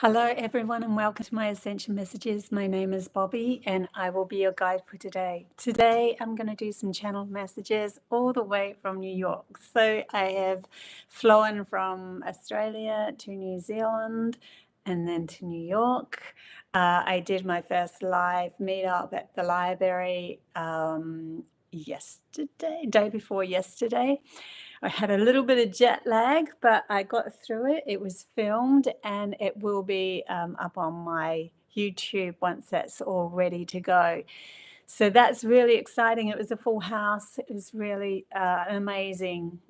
Hello, everyone, and welcome to my Ascension Messages. My name is Bobbie, and I will be your guide for today. Today, I'm going to do some channel messages all the way from New York. So I have flown from Australia to New Zealand and then to New York. I did my first live meetup at the library day before yesterday. I had a little bit of jet lag, but I got through it. It was filmed and it will be up on my YouTube once that's all ready to go. So that's really exciting. It was a full house. It was really an amazing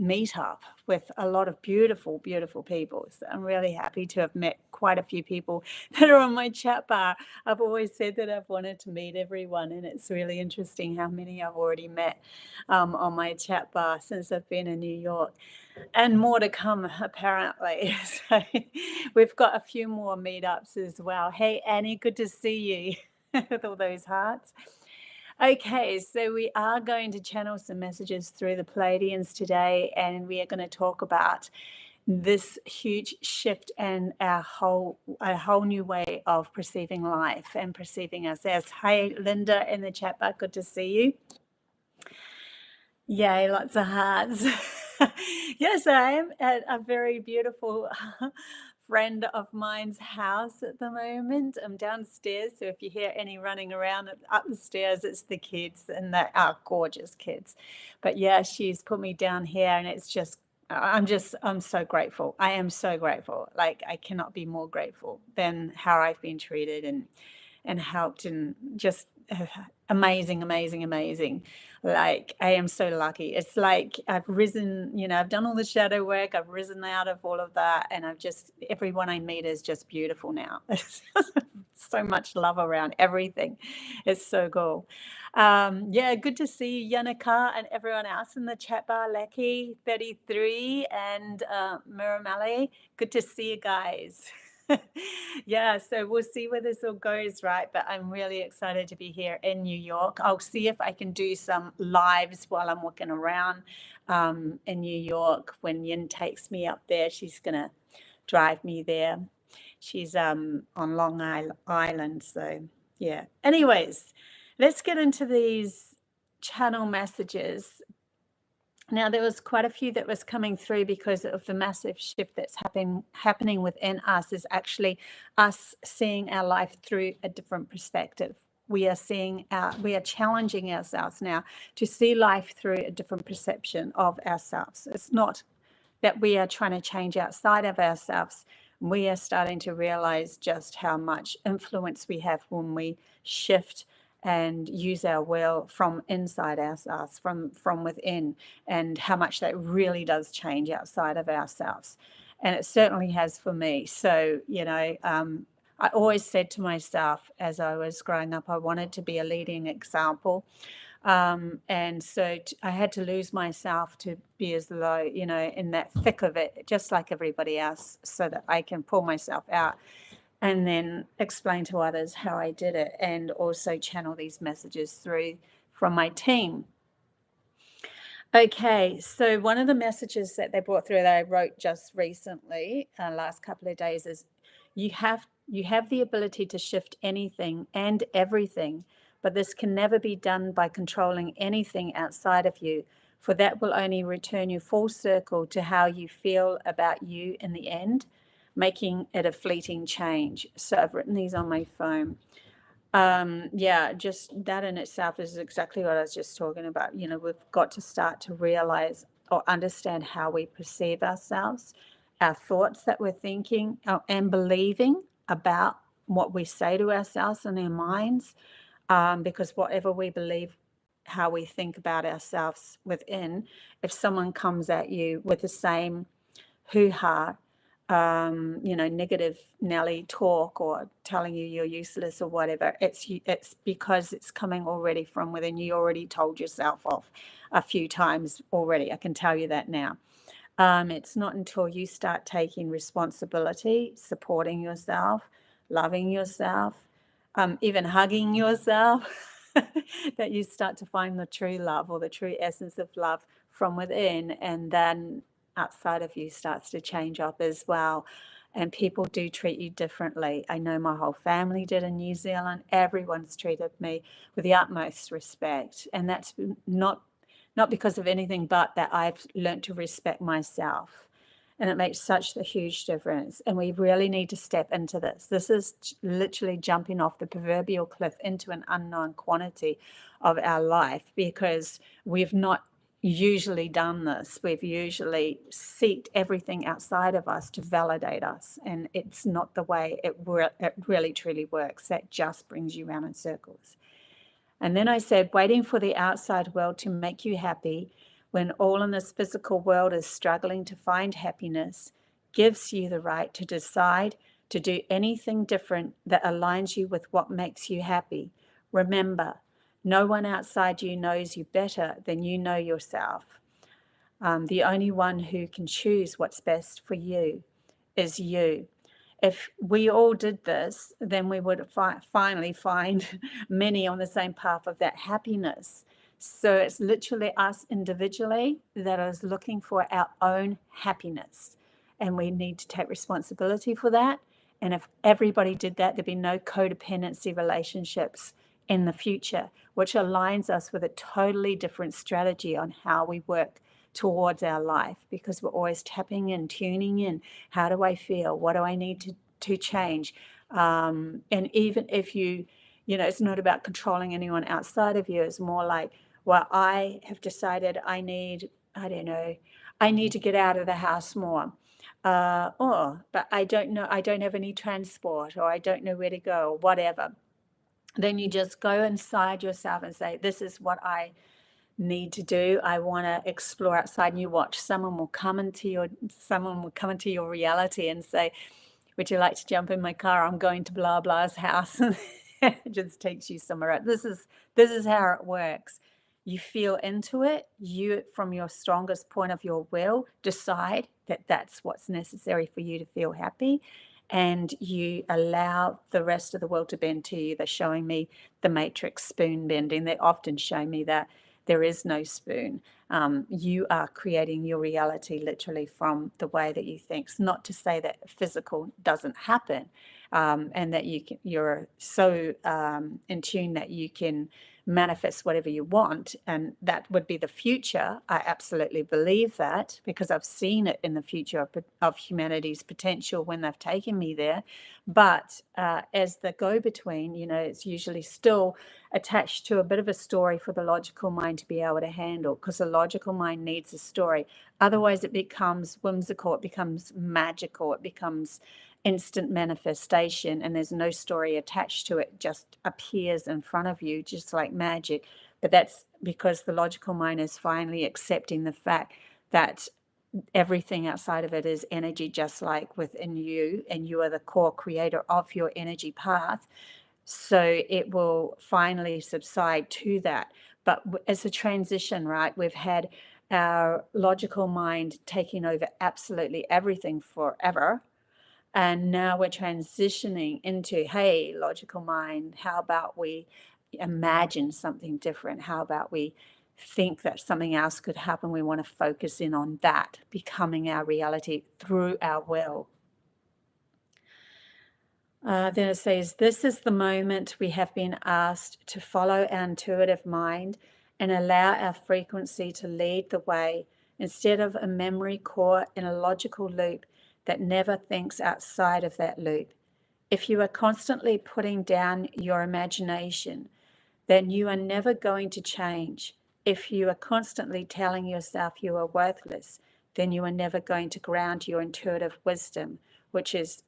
meetup with a lot of beautiful, beautiful people. So I'm really happy to have met quite a few people that are on my chat bar. I've always said that I've wanted to meet everyone, and it's really interesting how many I've already met on my chat bar since I've been in New York, and more to come apparently. So we've got a few more meetups as well. Hey Annie, good to see you with all those hearts. Okay, so we are going to channel some messages through the Pleiadians today, and we are going to talk about this huge shift and a whole new way of perceiving life and perceiving ourselves. Hey, Linda in the chat bar, good to see you. Yay, lots of hearts. Yes, I am at a very beautiful friend of mine's house at the moment. I'm downstairs, so if you hear any running around up the stairs, it's the kids, and they are gorgeous kids. But yeah, she's put me down here, and it's just I'm so grateful. I am so grateful. Like, I cannot be more grateful than how I've been treated and helped, and just amazing. Like, I am so lucky. It's like I've risen, I've done all the shadow work, I've risen out of all of that, and everyone I meet is just beautiful now. So much love around everything. It's so cool. Yeah, good to see you, Yannicka, and everyone else in the chat bar, Lecky 33 and Miramale. Good to see you guys. Yeah, so we'll see where this all goes, right? But I'm really excited to be here in New York. I'll see if I can do some lives while I'm walking around in New York. When Yin takes me up there, she's going to drive me there. She's on Long Island, so yeah. Anyways, let's get into these channel messages. Now, there was quite a few that was coming through because of the massive shift that's happening within us, is actually us seeing our life through a different perspective. We are challenging ourselves now to see life through a different perception of ourselves. It's not that we are trying to change outside of ourselves. We are starting to realize just how much influence we have when we shift and use our will from inside ourselves, from within, and how much that really does change outside of ourselves. And it certainly has for me. So, I always said to myself as I was growing up, I wanted to be a leading example. And so I had to lose myself to be as low, in that thick of it, just like everybody else, so that I can pull myself out and then explain to others how I did it, and also channel these messages through from my team. Okay, so one of the messages that they brought through that I wrote just recently, last couple of days, is you have the ability to shift anything and everything, but this can never be done by controlling anything outside of you, for that will only return you full circle to how you feel about you in the end, making it a fleeting change. So I've written these on my phone. Yeah, just that in itself is exactly what I was just talking about. We've got to start to realize or understand how we perceive ourselves, our thoughts that we're thinking and believing about what we say to ourselves in our minds, because whatever we believe, how we think about ourselves within, if someone comes at you with the same hoo-ha, negative Nelly talk, or telling you you're useless or whatever, it's because it's coming already from within. You already told yourself off a few times already. I can tell you that now. It's not until you start taking responsibility, supporting yourself, loving yourself, even hugging yourself, that you start to find the true love, or the true essence of love from within, and then outside of you starts to change up as well. and people do treat you differently. I know my whole family did in New Zealand. Everyone's treated me with the utmost respect, and that's not because of anything but that I've learned to respect myself. And it makes such a huge difference. And we really need to step into this. This is literally jumping off the proverbial cliff into an unknown quantity of our life, because we've not usually done this. We've usually sought everything outside of us to validate us. And it's not the way it really truly works. That just brings you round in circles. And then I said, waiting for the outside world to make you happy when all in this physical world is struggling to find happiness gives you the right to decide to do anything different that aligns you with what makes you happy. Remember, no one outside you knows you better than you know yourself. The only one who can choose what's best for you is you. If we all did this, then we would finally find many on the same path of that happiness. So it's literally us individually that is looking for our own happiness. And we need to take responsibility for that. And if everybody did that, there'd be no codependency relationships in the future, which aligns us with a totally different strategy on how we work towards our life, because we're always tapping in, tuning in. How do I feel? What do I need to change? And even if it's not about controlling anyone outside of you. It's more like, well, I have decided I need to get out of the house more. But I don't know, I don't have any transport, or I don't know where to go, or whatever. Then you just go inside yourself and say, this is what I need to do. I want to explore outside, and you watch someone will come into your reality and say, would you like to jump in my car? I'm going to blah blah's house. It just takes you somewhere else. This is how it works. You feel into it. You, from your strongest point of your will, decide that that's what's necessary for you to feel happy, and you allow the rest of the world to bend to you. They're showing me the matrix spoon bending. They often show me that there is no spoon. You are creating your reality literally from the way that you think. It's not to say that physical doesn't happen, and that you're so in tune that you can manifest whatever you want, and that would be the future. I absolutely believe that, because I've seen it in the future of humanity's potential when they've taken me there. But as the go-between, it's usually still attached to a bit of a story for the logical mind to be able to handle, because the logical mind needs a story. Otherwise it becomes whimsical, it becomes magical, it becomes instant manifestation, and there's no story attached to it. It just appears in front of you just like magic. But that's because the logical mind is finally accepting the fact that everything outside of it is energy, just like within you, and you are the core creator of your energy path. So it will finally subside to that. But as a transition, right, we've had our logical mind taking over absolutely everything forever. And now we're transitioning into, hey, logical mind, how about we imagine something different? How about we think that something else could happen? We want to focus in on that becoming our reality through our will. Then it says, this is the moment we have been asked to follow our intuitive mind and allow our frequency to lead the way, instead of a memory core in a logical loop that never thinks outside of that loop. If you are constantly putting down your imagination, then you are never going to change. If you are constantly telling yourself you are worthless, then you are never going to ground your intuitive wisdom, which is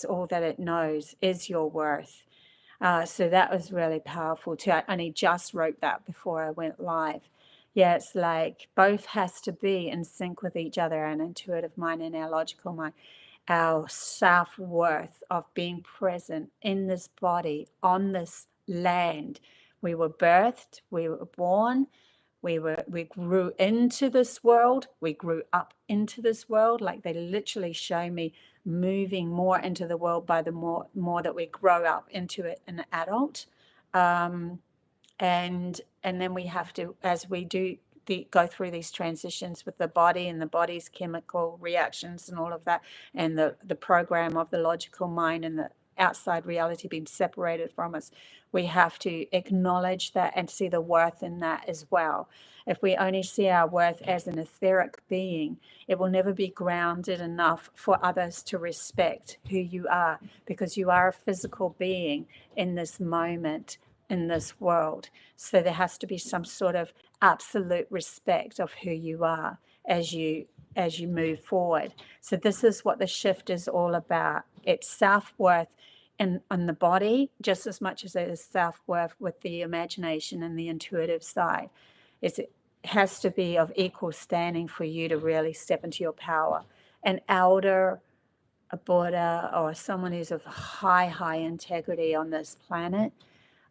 all that it knows, is your worth. So that was really powerful too. I only just wrote that before I went live. Yeah, it's like both has to be in sync with each other, an intuitive mind and our logical mind. Our self-worth of being present in this body, on this land. We were birthed, we were born, we grew into this world, we grew up into this world. Like, they literally show me moving more into the world by the more that we grow up into it an adult. And then we have to, as we do go through these transitions with the body and the body's chemical reactions and all of that, and the program of the logical mind and the outside reality being separated from us. We have to acknowledge that and see the worth in that as well. If we only see our worth as an etheric being, it will never be grounded enough for others to respect who you are, because you are a physical being in this moment, in this world. So there has to be some sort of absolute respect of who you are as you move forward. So this is what the shift is all about. It's self-worth in the body just as much as it is self-worth with the imagination and the intuitive side. It has to be of equal standing for you to really step into your power. An elder, a Buddha, or someone who's of high integrity on this planet,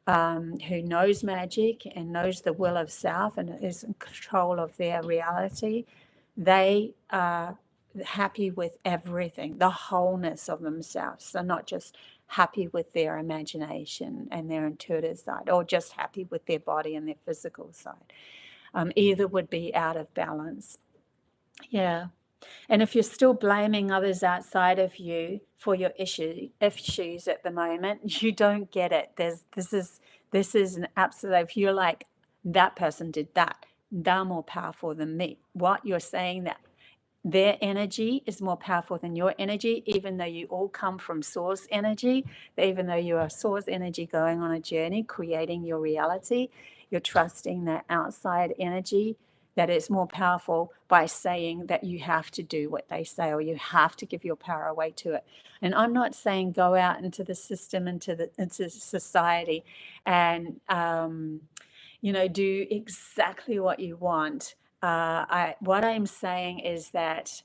who knows magic and knows the will of self and is in control of their reality, they are happy with everything, the wholeness of themselves. They're not just happy with their imagination and their intuitive side, or just happy with their body and their physical side. Either would be out of balance. Yeah. And if you're still blaming others outside of you for your issues at the moment, you don't get it. This is an absolute. If you're like, that person did that, they're more powerful than me. What you're saying, that their energy is more powerful than your energy, even though you all come from source energy, even though you are source energy going on a journey, creating your reality, you're trusting that outside energy that is more powerful by saying that you have to do what they say, or you have to give your power away to it. And I'm not saying go out into the system, into society and, do exactly what you want. What I'm saying is that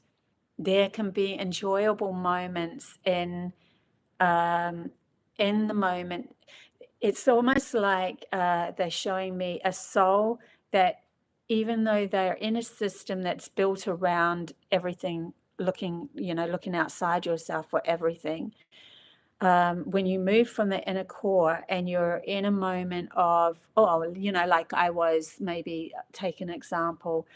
there can be enjoyable moments in the moment. It's almost like they're showing me a soul that, even though they're in a system that's built around everything, looking outside yourself for everything, when you move from the inner core and you're in a moment of, like I was, maybe take an example,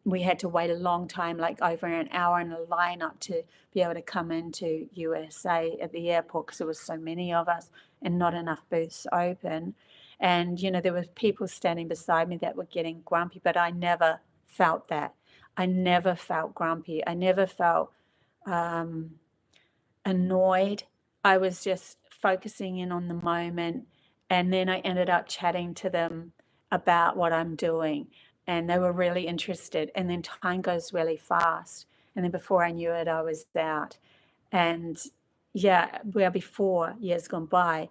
we had to wait a long time, like over an hour in a lineup to be able to come into USA at the airport, because there was so many of us and not enough booths open. And, there were people standing beside me that were getting grumpy, but I never felt that. I never felt grumpy. I never felt annoyed. I was just focusing in on the moment. And then I ended up chatting to them about what I'm doing. And they were really interested. And then time goes really fast. And then before I knew it, I was out. And yeah, where before, years gone by,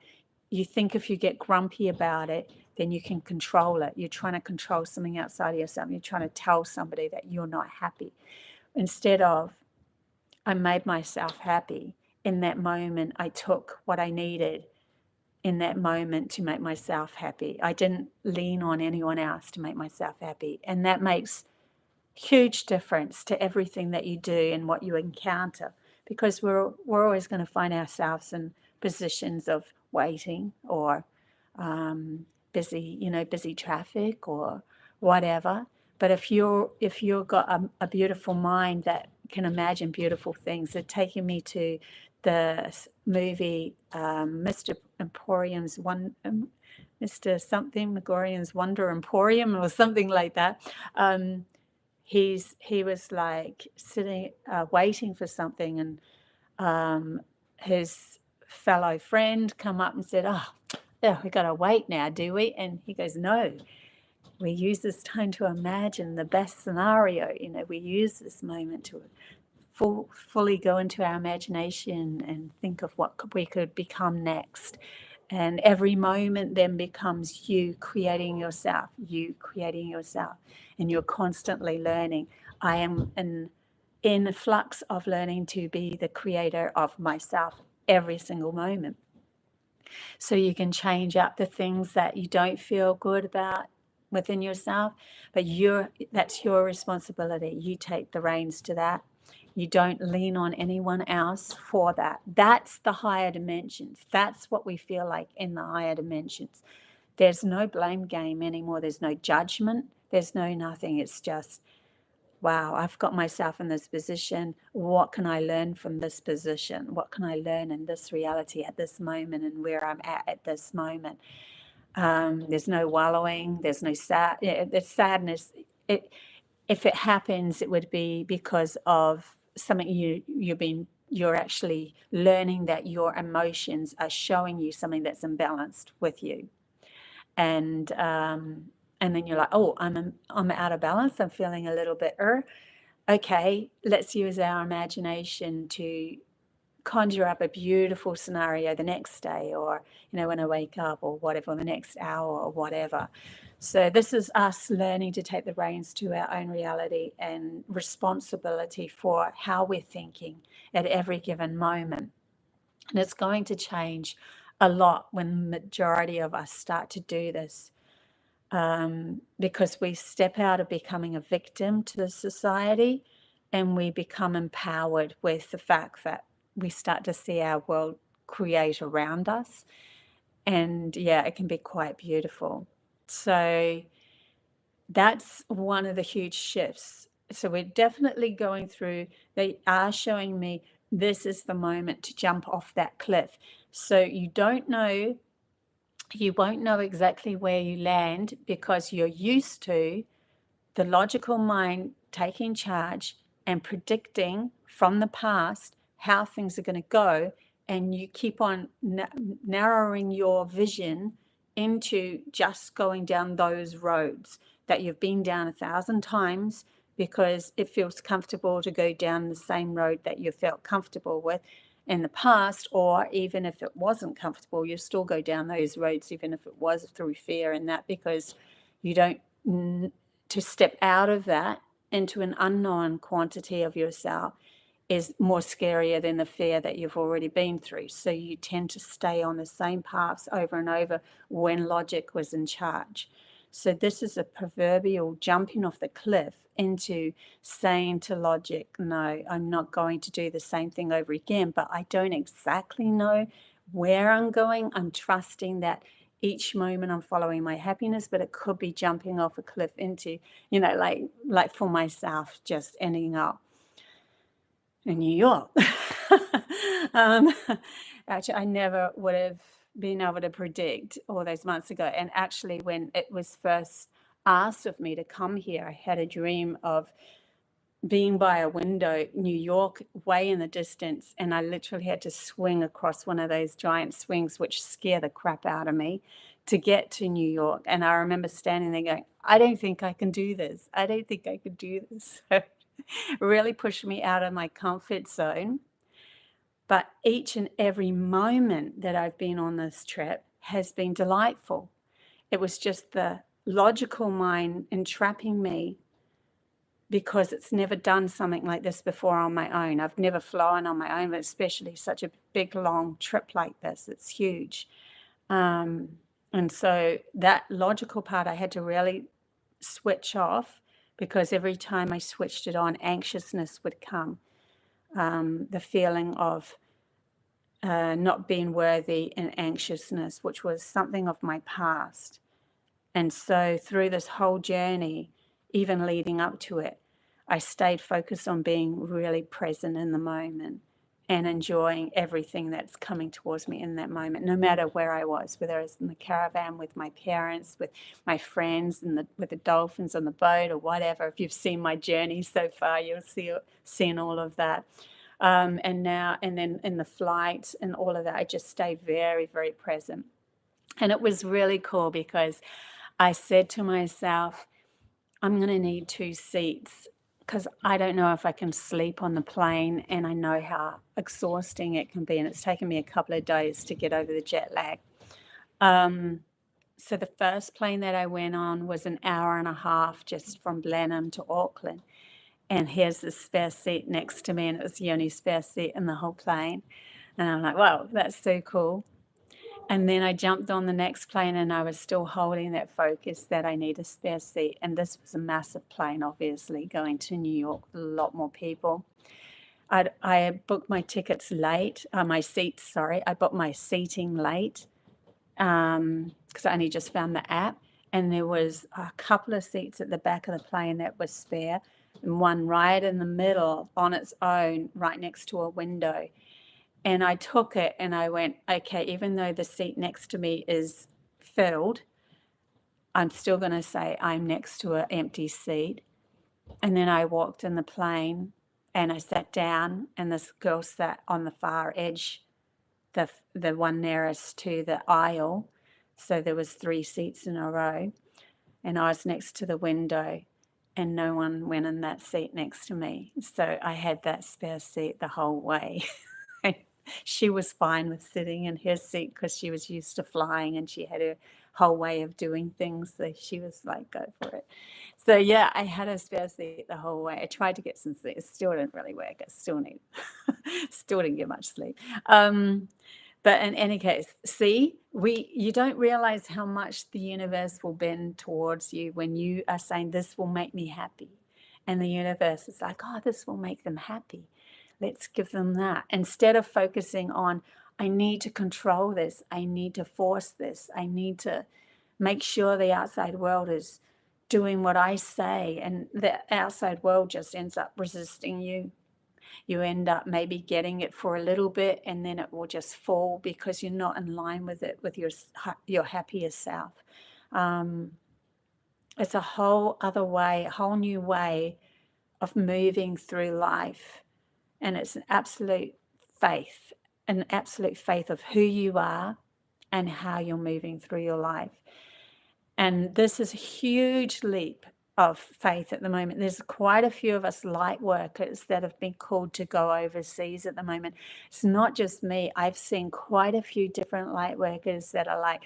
you think if you get grumpy about it, then you can control it. You're trying to control something outside of yourself. You're trying to tell somebody that you're not happy. Instead of, I made myself happy. In that moment, I took what I needed in that moment to make myself happy. I didn't lean on anyone else to make myself happy. And that makes huge difference to everything that you do and what you encounter, because we're always going to find ourselves in positions of waiting, or busy traffic or whatever. But if you've got a beautiful mind that can imagine beautiful things, they're taking me to the movie Mr. Emporium's Mr. something Megorian's Wonder Emporium, or something like that. He was like sitting waiting for something, and his fellow friend come up and said, "Oh, we got to wait now, do we?" And he goes, "No, we use this time to imagine the best scenario. We use this moment to fully go into our imagination and think of what we could become next." And every moment then becomes you creating yourself, and you're constantly learning. I am in flux of learning to be the creator of myself every single moment. So you can change up the things that you don't feel good about within yourself, but that's your responsibility. You take the reins to that. You don't lean on anyone else for that. That's the higher dimensions. That's what we feel like in the higher dimensions. There's no blame game anymore. There's no judgment. There's no nothing. It's just, wow, I've got myself in this position. What can I learn from this position? What can I learn in this reality at this moment and where I'm at this moment? There's no wallowing. There's no there's sadness. If it happens, it would be because of something you're actually learning, that your emotions are showing you something that's imbalanced with you, and then you're like, oh, I'm out of balance. I'm feeling a little bit okay. Let's use our imagination to conjure up a beautiful scenario the next day, or when I wake up, or whatever, the next hour, or whatever. So this is us learning to take the reins to our own reality and responsibility for how we're thinking at every given moment. And it's going to change a lot when the majority of us start to do this, because we step out of becoming a victim to the society and we become empowered with the fact that we start to see our world create around us. And yeah, it can be quite beautiful. So that's one of the huge shifts. So we're definitely going through, they are showing me this is the moment to jump off that cliff. So you won't know exactly where you land, because you're used to the logical mind taking charge and predicting from the past how things are going to go, and you keep on narrowing your vision into just going down those roads that you've been down 1,000 times, because it feels comfortable to go down the same road that you felt comfortable with in the past. Or even if it wasn't comfortable, you still go down those roads, even if it was through fear and that, because you don't to step out of that into an unknown quantity of yourself is more scarier than the fear that you've already been through. So you tend to stay on the same paths over and over when logic was in charge. So this is a proverbial jumping off the cliff into saying to logic, no, I'm not going to do the same thing over again, but I don't exactly know where I'm going. I'm trusting that each moment I'm following my happiness, but it could be jumping off a cliff into, like for myself, just ending up in New York. Actually, I never would have been able to predict all those months ago. And actually, when it was first asked of me to come here, I had a dream of being by a window, New York, way in the distance, and I literally had to swing across one of those giant swings, which scare the crap out of me, to get to New York. And I remember standing there going, I don't think I can do this. I don't think I could do this. So really pushed me out of my comfort zone. But each and every moment that I've been on this trip has been delightful. It was just the logical mind entrapping me, because it's never done something like this before on my own. I've never flown on my own, but especially such a big, long trip like this. It's huge. And so that logical part I had to really switch off, because every time I switched it on, anxiousness would come. The feeling of not being worthy and anxiousness, which was something of my past. And so through this whole journey, even leading up to it, I stayed focused on being really present in the moment and enjoying everything that's coming towards me in that moment, no matter where I was, whether I was in the caravan with my parents, with my friends, with the dolphins on the boat, or whatever. If you've seen my journey so far, you'll seen all of that. And then in the flight and all of that, I just stayed very, very present. And it was really cool, because I said to myself, I'm going to need 2 seats, because I don't know if I can sleep on the plane, and I know how exhausting it can be. And it's taken me a couple of days to get over the jet lag. So the first plane that I went on was an hour and a half just from Blenheim to Auckland. And here's the spare seat next to me, and it was the only spare seat in the whole plane. And I'm like, wow, that's so cool. And then I jumped on the next plane, and I was still holding that focus that I need a spare seat. And this was a massive plane, obviously, going to New York with a lot more people. I booked my tickets late, I booked my seating late, because I only just found the app. and there was a couple of seats at the back of the plane that were spare, and one right in the middle on its own, right next to a window. And I took it and I went, okay, even though the seat next to me is filled, I'm still going to say I'm next to an empty seat. And then I walked in the plane and I sat down, and this girl sat on the far edge, the one nearest to the aisle. So there was 3 seats in a row, and I was next to the window, and no one went in that seat next to me. So I had that spare seat the whole way. She was fine with sitting in her seat because she was used to flying and she had her whole way of doing things. So she was like, go for it. So yeah, I had a spare seat the whole way. I tried to get some sleep. It still didn't really work. I still didn't get much sleep. But in any case, see, you don't realize how much the universe will bend towards you when you are saying, this will make me happy. And the universe is like, oh, this will make them happy. Let's give them that. Instead of focusing on, I need to control this. I need to force this. I need to make sure the outside world is doing what I say. And the outside world just ends up resisting you. You end up maybe getting it for a little bit, and then it will just fall because you're not in line with it, with your happier self. It's a whole other way, a whole new way of moving through life. And it's an absolute faith of who you are and how you're moving through your life. And this is a huge leap of faith at the moment. There's quite a few of us light workers that have been called to go overseas at the moment. It's not just me. I've seen quite a few different light workers that are like,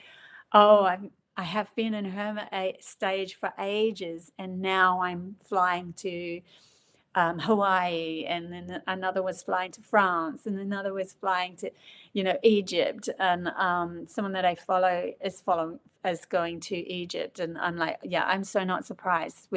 oh, I have been in hermit stage for ages, and now I'm flying to Hawaii, and then another was flying to France, and another was flying to, Egypt. And someone that I follow is going to Egypt, and I'm like, yeah, I'm so not surprised.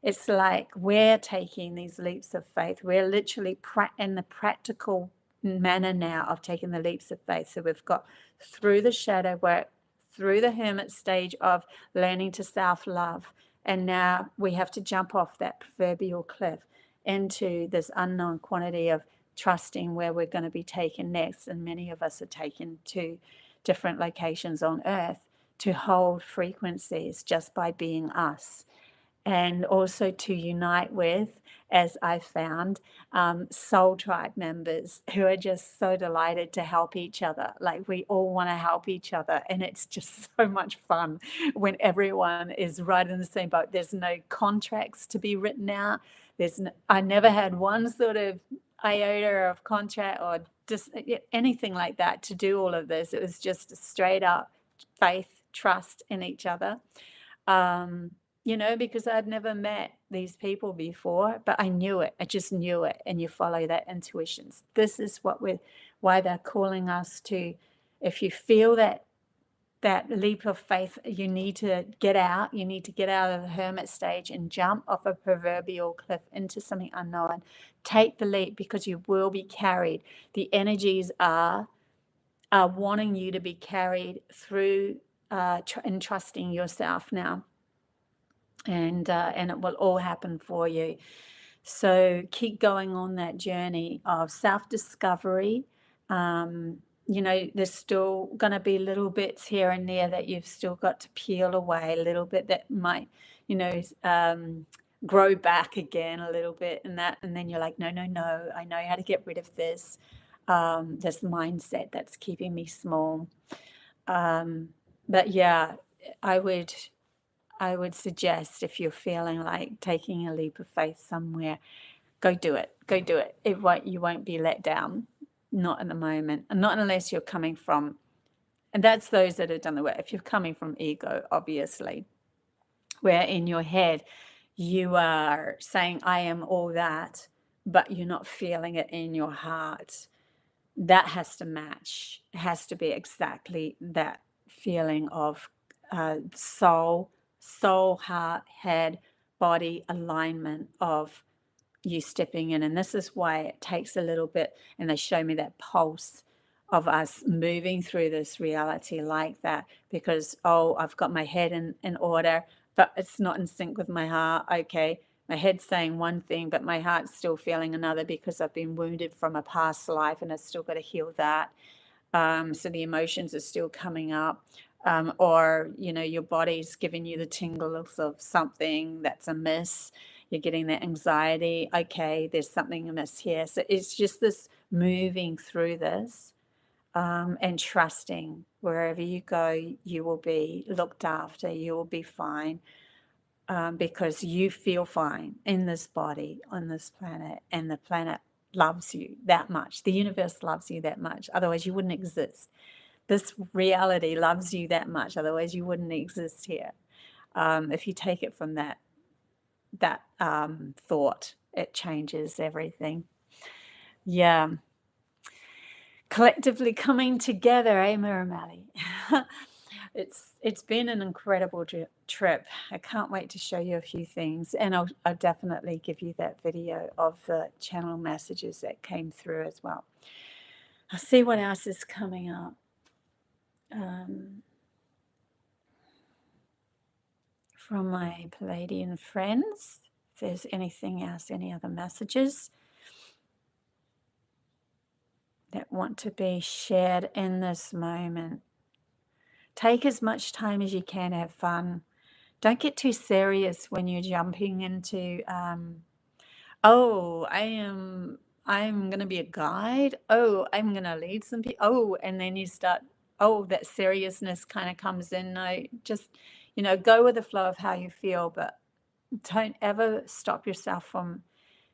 It's like we're taking these leaps of faith. We're literally in the practical manner now of taking the leaps of faith. So we've got through the shadow work, through the hermit stage of learning to self-love, and now we have to jump off that proverbial cliff into this unknown quantity of trusting where we're going to be taken next. And many of us are taken to different locations on earth to hold frequencies just by being us. And also to unite with, as I've found, soul tribe members who are just so delighted to help each other. Like, we all want to help each other, and it's just so much fun when everyone is right in the same boat. There's no contracts to be written out. I never had one sort of iota of contract or just anything like that to do all of this. It was just straight up faith, trust in each other. Because I'd never met these people before, but I knew it. I just knew it. And you follow that intuition. This is why they're calling us to, if you feel that leap of faith, you need to get out. You need to get out of the hermit stage and jump off a proverbial cliff into something unknown. Take the leap, because you will be carried. The energies are wanting you to be carried through and trusting yourself now. And it will all happen for you. So keep going on that journey of self-discovery. There's still going to be little bits here and there that you've still got to peel away, a little bit that might, grow back again a little bit, and then you're like, no, I know how to get rid of this mindset that's keeping me small. But yeah, I would suggest, if you're feeling like taking a leap of faith somewhere, go do it. You won't be let down. Not at the moment. And not unless you're coming from, and that's those that have done the work. If you're coming from ego, obviously, where in your head you are saying, I am all that, but you're not feeling it in your heart. That has to match. It has to be exactly that feeling of soul, heart, head, body alignment of you stepping in. And this is why it takes a little bit, and they show me that pulse of us moving through this reality like that, because, oh, I've got my head in order, but it's not in sync with my heart. Okay, my head's saying one thing, but my heart's still feeling another because I've been wounded from a past life and I've still got to heal that. So the emotions are still coming up. Or, you know, your body's giving you the tingles of something that's amiss. You're getting that anxiety. Okay, there's something amiss here. So it's just this moving through this, and trusting wherever you go, you will be looked after, you will be fine, because you feel fine in this body, on this planet, and the planet loves you that much. The universe loves you that much. Otherwise, you wouldn't exist. This reality loves you that much. Otherwise, you wouldn't exist here. If you take it from that thought, it changes everything. Yeah. Collectively coming together, eh, Miramali? It's been an incredible trip. I can't wait to show you a few things, and I'll definitely give you that video of the channel messages that came through as well. I'll see what else is coming up. From my Pleiadian friends, if there's anything else, any other messages that want to be shared in this moment. Take as much time as you can, have fun. Don't get too serious when you're jumping into, oh, I'm going to be a guide. Oh, I'm going to lead some people. Oh, and then you start, oh, that seriousness kind of comes in. No, just, you know, go with the flow of how you feel, but don't ever stop yourself from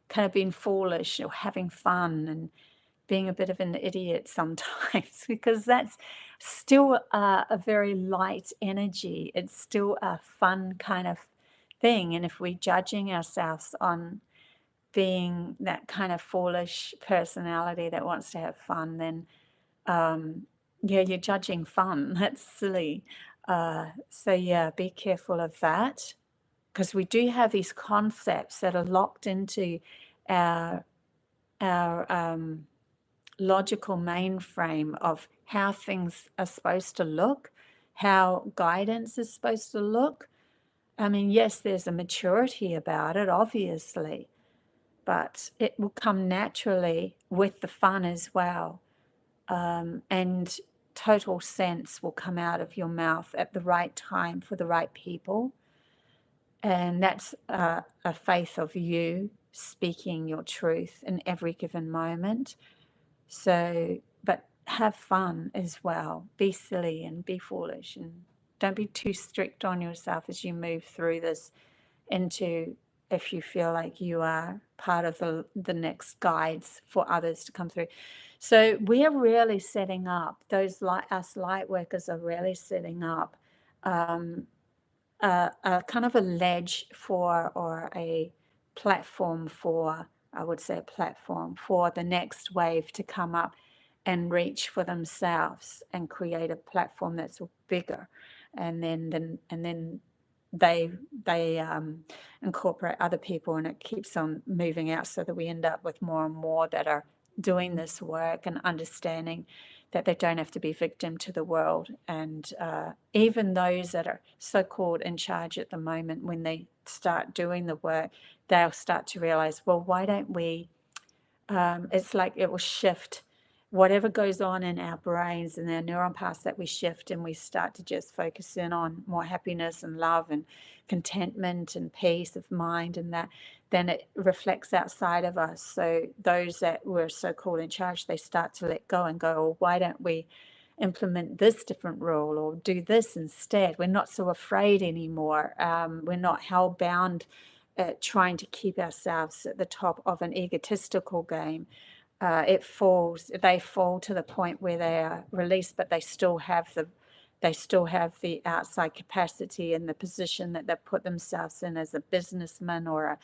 kind of being foolish or having fun and being a bit of an idiot sometimes, because that's still a very light energy. It's still a fun kind of thing. And if we're judging ourselves on being that kind of foolish personality that wants to have fun, then yeah, you're judging fun. That's silly. So yeah, be careful of that, because we do have these concepts that are locked into our logical mainframe of how things are supposed to look, how guidance is supposed to look. I mean, yes, there's a maturity about it, obviously, but it will come naturally with the fun as well. And total sense will come out of your mouth at the right time for the right people. And that's a faith of you speaking your truth in every given moment. So, but have fun as well. Be silly and be foolish, and don't be too strict on yourself as you move through this into, if you feel like you are part of the next guides for others to come through. So we are really setting up, us light workers are really setting up a kind of a ledge for, or a platform for, I would say a platform for the next wave to come up and reach for themselves and create a platform that's bigger, and then they incorporate other people, and it keeps on moving out, so that we end up with more and more that are doing this work and understanding that they don't have to be victim to the world. And even those that are so-called in charge at the moment, when they start doing the work, they'll start to realize, well, why don't we, it's like it will shift whatever goes on in our brains and our neuron paths, that we shift and we start to just focus in on more happiness and love and contentment and peace of mind, and that then it reflects outside of us. So those that were so-called in charge, they start to let go and go, well, why don't we implement this different rule or do this instead? We're not so afraid anymore. We're not hell-bound trying to keep ourselves at the top of an egotistical game. They fall to the point where they are released, but they still have the outside capacity and the position that they've put themselves in as a businessman or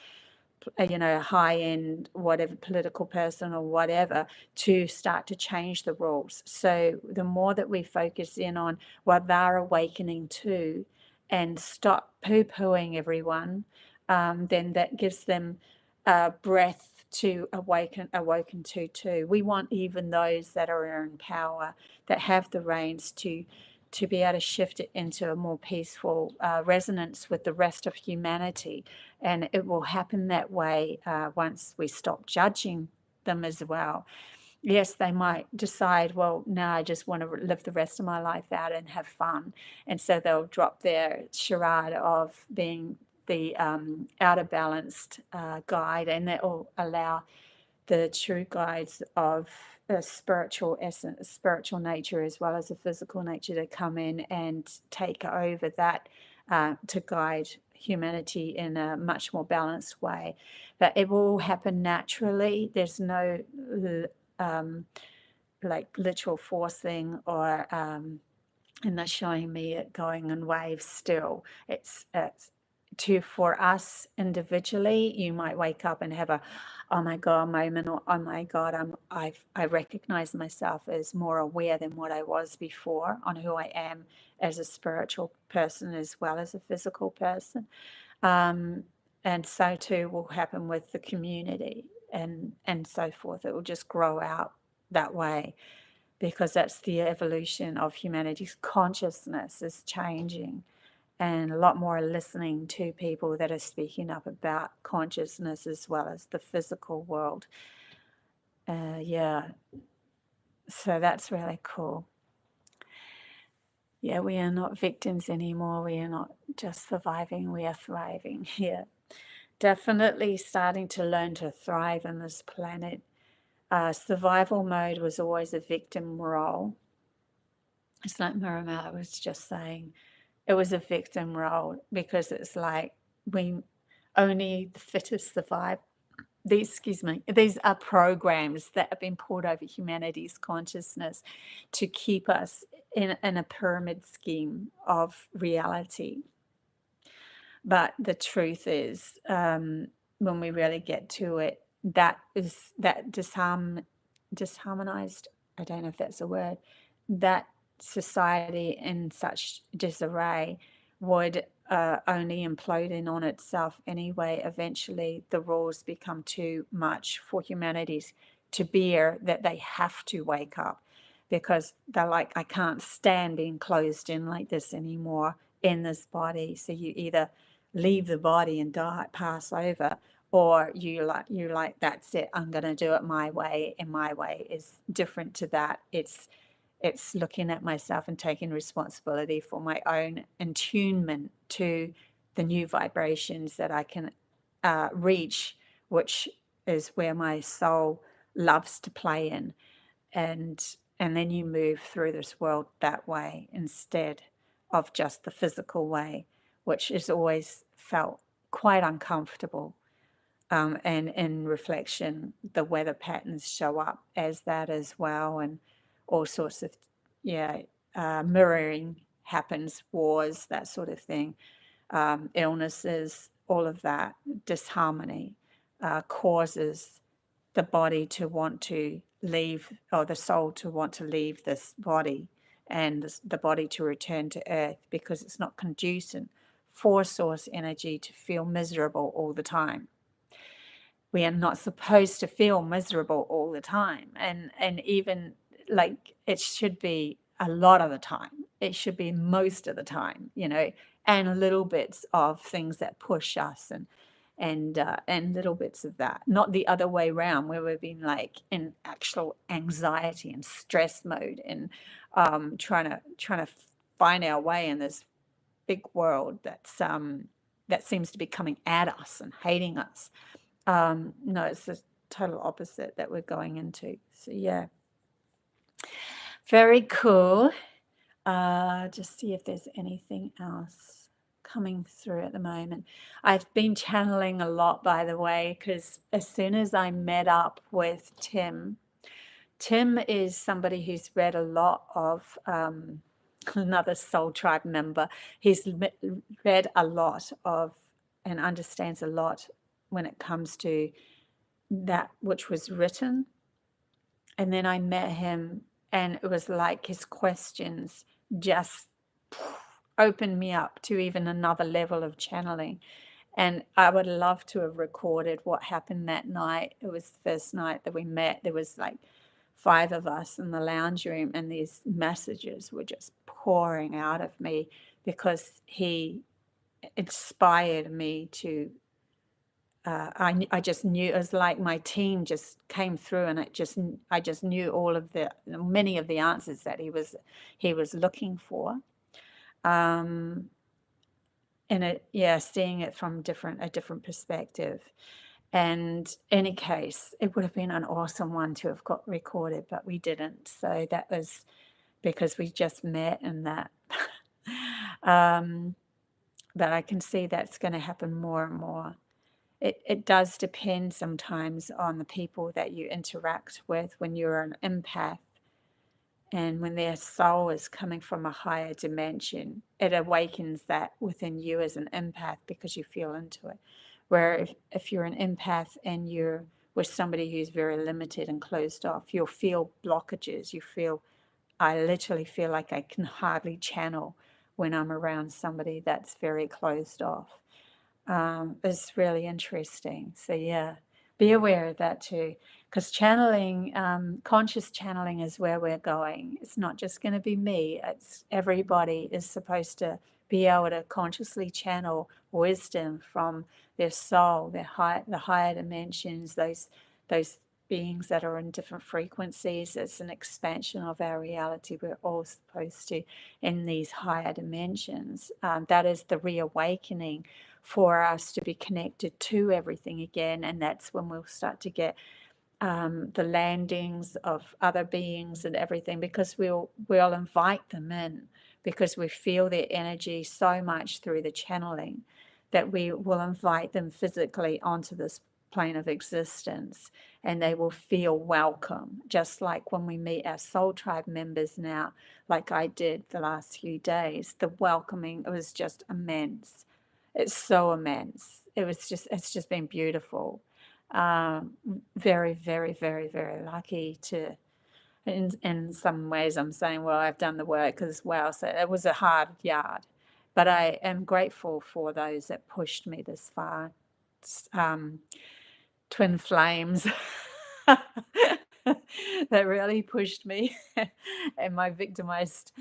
a high-end whatever political person or whatever, to start to change the rules. So the more that we focus in on what they're awakening to and stop poo-pooing everyone, then that gives them breath to awoken to too. We want even those that are in power, that have the reins, to be able to shift it into a more peaceful resonance with the rest of humanity. And it will happen that way once we stop judging them as well. Yes, they might decide, well, no, I just want to live the rest of my life out and have fun. And so they'll drop their charade of being the outer balanced guide, and that will allow the true guides of a spiritual essence, spiritual nature, as well as a physical nature, to come in and take over that to guide humanity in a much more balanced way. But it will happen naturally. There's no like literal forcing or and they're showing me it going in waves still. It's for us individually, you might wake up and have a oh my god moment, or oh my god, I recognize myself as more aware than what I was before on who I am as a spiritual person as well as a physical person. And so too will happen with the community and so forth. It will just grow out that way, because that's the evolution of humanity's consciousness is changing, and a lot more listening to people that are speaking up about consciousness as well as the physical world. Yeah, so that's really cool. Yeah, we are not victims anymore. We are not just surviving, we are thriving. Yeah, definitely starting to learn to thrive on this planet. Survival mode was always a victim role. It's like Miramar was just saying, it was a victim role, because it's like only the fittest survive. These are programs that have been poured over humanity's consciousness to keep us in a pyramid scheme of reality. But the truth is, when we really get to it, that disharmonized, I don't know if that's a word, that society in such disarray would only implode in on itself anyway. Eventually, the rules become too much for humanities to bear, that they have to wake up, because they're like, I can't stand being closed in like this anymore in this body. So you either leave the body and die, pass over, or you like that's it, I'm going to do it my way, and my way is different to that. It's looking at myself and taking responsibility for my own attunement to the new vibrations that I can reach, which is where my soul loves to play in. And then you move through this world that way instead of just the physical way, which is always felt quite uncomfortable. And in reflection, the weather patterns show up as that as well, and all sorts of, mirroring happens, wars, that sort of thing, illnesses, all of that, disharmony causes the body to want to leave, or the soul to want to leave this body, and the body to return to earth, because it's not conducive for source energy to feel miserable all the time. We are not supposed to feel miserable all the time, and even like it should be a lot of the time. It should be most of the time, and little bits of things that push us, and little bits of that, not the other way around, where we've been like in actual anxiety and stress mode, and trying to find our way in this big world that seems to be coming at us and hating us. No, it's the total opposite that we're going into. So yeah, very cool. Just see if there's anything else coming through at the moment. I've been channeling a lot, by the way, because as soon as I met up with Tim is somebody who's read a lot of another Soul Tribe member. He's read a lot of and understands a lot when it comes to that which was written. And then I met him, and it was like his questions just opened me up to even another level of channeling. And I would love to have recorded what happened that night. It was the first night that we met. There was like 5 of us in the lounge room, and these messages were just pouring out of me because he inspired me to. I just knew, it was like my team just came through, and I just knew all of many of the answers that he was looking for. And seeing it from a different perspective. And any case, it would have been an awesome one to have got recorded, but we didn't. So that was because we just met, and that. But I can see that's going to happen more and more. It does depend sometimes on the people that you interact with when you're an empath, and when their soul is coming from a higher dimension, it awakens that within you as an empath because you feel into it. Where if you're an empath and you're with somebody who's very limited and closed off, you'll feel blockages. I literally feel like I can hardly channel when I'm around somebody that's very closed off. It's really interesting. So yeah, be aware of that too, because channeling, conscious channeling is where we're going. It's not just going to be me. It's everybody is supposed to be able to consciously channel wisdom from their soul, the higher dimensions, those beings that are in different frequencies. It's an expansion of our reality. We're all supposed to, in these higher dimensions. That is the reawakening for us to be connected to everything again, and that's when we'll start to get the landings of other beings and everything, because we'll invite them in, because we feel their energy so much through the channeling that we will invite them physically onto this plane of existence, and they will feel welcome, just like when we meet our soul tribe members now, like I did the last few days. The welcoming, it was just immense. It's so immense. It's just been beautiful. Very, very, very, very lucky to, in some ways I'm saying, well, I've done the work as well. So it was a hard yard, but I am grateful for those that pushed me this far. Twin flames that really pushed me and my victimized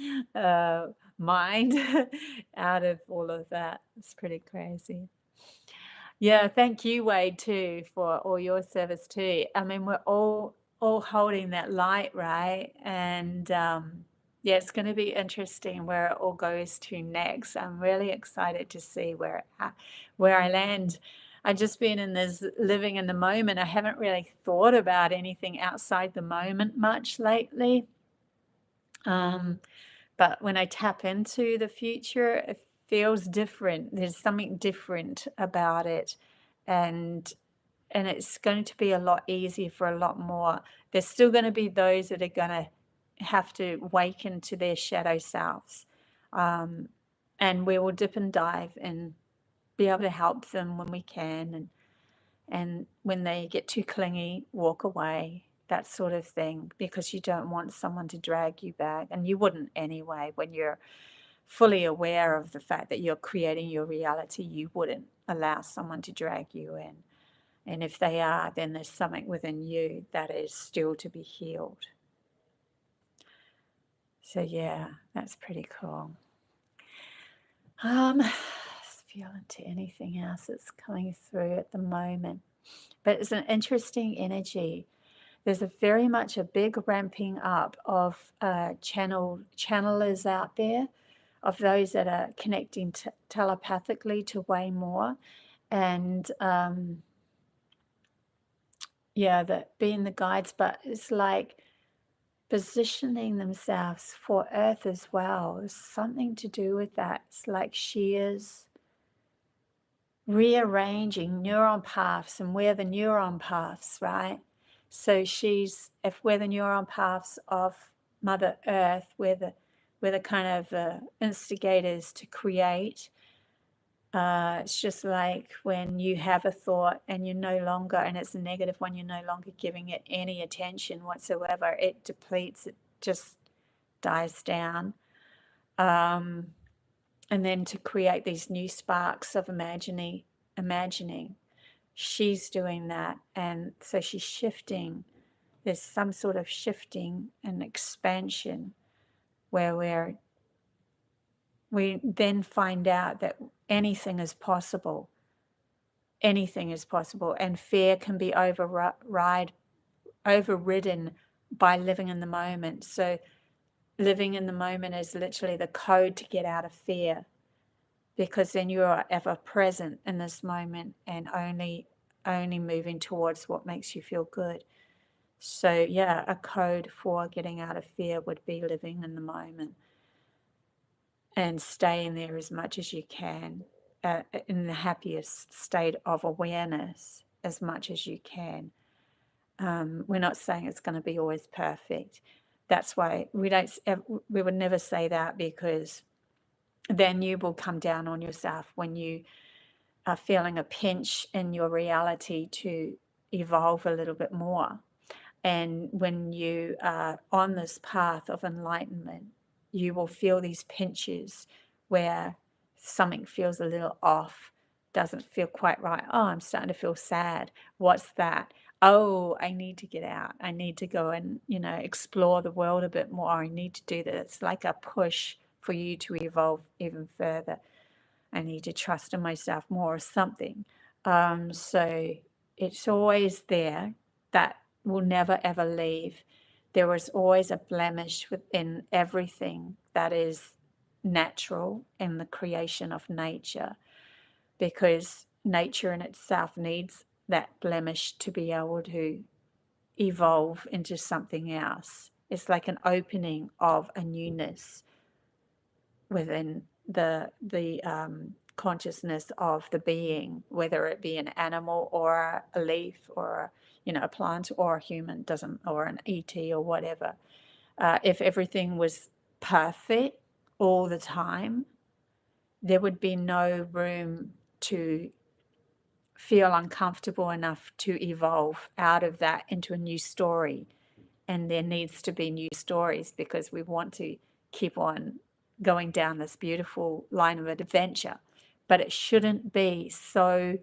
mind out of all of that. It's pretty crazy. Yeah, thank you, Wade, too, for all your service too. I mean, we're all holding that light, right? And yeah, it's going to be interesting where it all goes to next. I'm really excited to see where I land. I've just been in this living in the moment. I haven't really thought about anything outside the moment much lately. But when I tap into the future, it feels different. There's something different about it. And it's going to be a lot easier for a lot more. There's still going to be those that are going to have to waken to their shadow selves. And we will dip and dive and be able to help them when we can. And when they get too clingy, walk away, that sort of thing, because you don't want someone to drag you back. And you wouldn't anyway. When you're fully aware of the fact that you're creating your reality, you wouldn't allow someone to drag you in. And if they are, then there's something within you that is still to be healed. So yeah, that's pretty cool. Let's feel into anything else that's coming through at the moment. But it's an interesting energy. There's very much a big ramping up of channelers out there, of those that are connecting telepathically to way more. And yeah, that being the guides, but it's like positioning themselves for Earth as well. There's something to do with that. It's like she is rearranging neuron paths, and we're the neuron paths, right? So if we're the neuron paths of Mother Earth, we're the kind of instigators to create. It's just like when you have a thought and you're no longer, and it's a negative one, you're no longer giving it any attention whatsoever. It depletes, it just dies down. And then to create these new sparks of imagining, she's doing that. And so she's shifting. There's some sort of shifting and expansion where we then find out that anything is possible. Anything is possible, and fear can be overridden by living in the moment. So living in the moment is literally the code to get out of fear, because then you are ever present in this moment and only moving towards what makes you feel good. So yeah, a code for getting out of fear would be living in the moment and staying there as much as you can, in the happiest state of awareness as much as you can. We're not saying it's going to be always perfect. That's why we would never say that, because then you will come down on yourself when you are feeling a pinch in your reality to evolve a little bit more. And when you are on this path of enlightenment, you will feel these pinches where something feels a little off, doesn't feel quite right. Oh, I'm starting to feel sad. What's that? Oh, I need to get out. I need to go and, explore the world a bit more. I need to do that. It's like a push for you to evolve even further. I need to trust in myself more, or something. So it's always there. That will never ever leave. There is always a blemish within everything that is natural in the creation of nature, because nature in itself needs that blemish to be able to evolve into something else. It's like an opening of a newness within the consciousness of the being, whether it be an animal or a leaf or a plant or a human, doesn't, or an ET or whatever. If everything was perfect all the time, there would be no room to feel uncomfortable enough to evolve out of that into a new story. And there needs to be new stories, because we want to keep on going down this beautiful line of adventure. But it shouldn't be so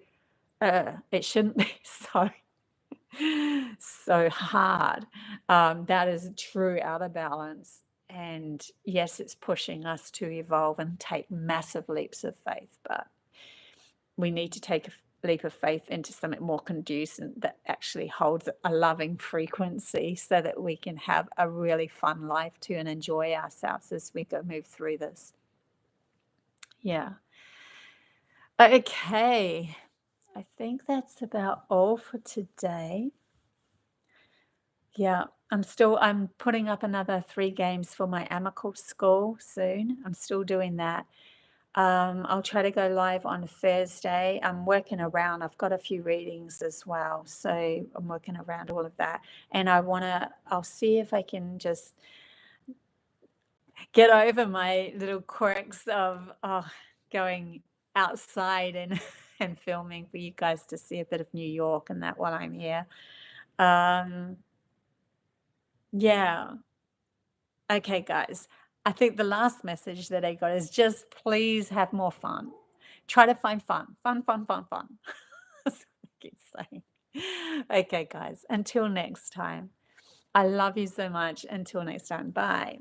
so hard. That is true outer balance. And yes, it's pushing us to evolve and take massive leaps of faith, but we need to take a leap of faith into something more conducive that actually holds a loving frequency, so that we can have a really fun life too and enjoy ourselves as we move through this. Yeah. Okay. I think that's about all for today. Yeah, I'm putting up another 3 games for my Amical school soon. I'm still doing that. I'll try to go live on Thursday. I'm working around. I've got a few readings as well, so I'm working around all of that. And I'll see if I can just get over my little quirks of going outside and and filming for you guys to see a bit of New York and that while I'm here. Yeah. Okay, guys. I think the last message that I got is just please have more fun. Try to find fun. Fun, fun, fun, fun. That's what I keep saying. Okay, guys. Until next time. I love you so much. Until next time. Bye.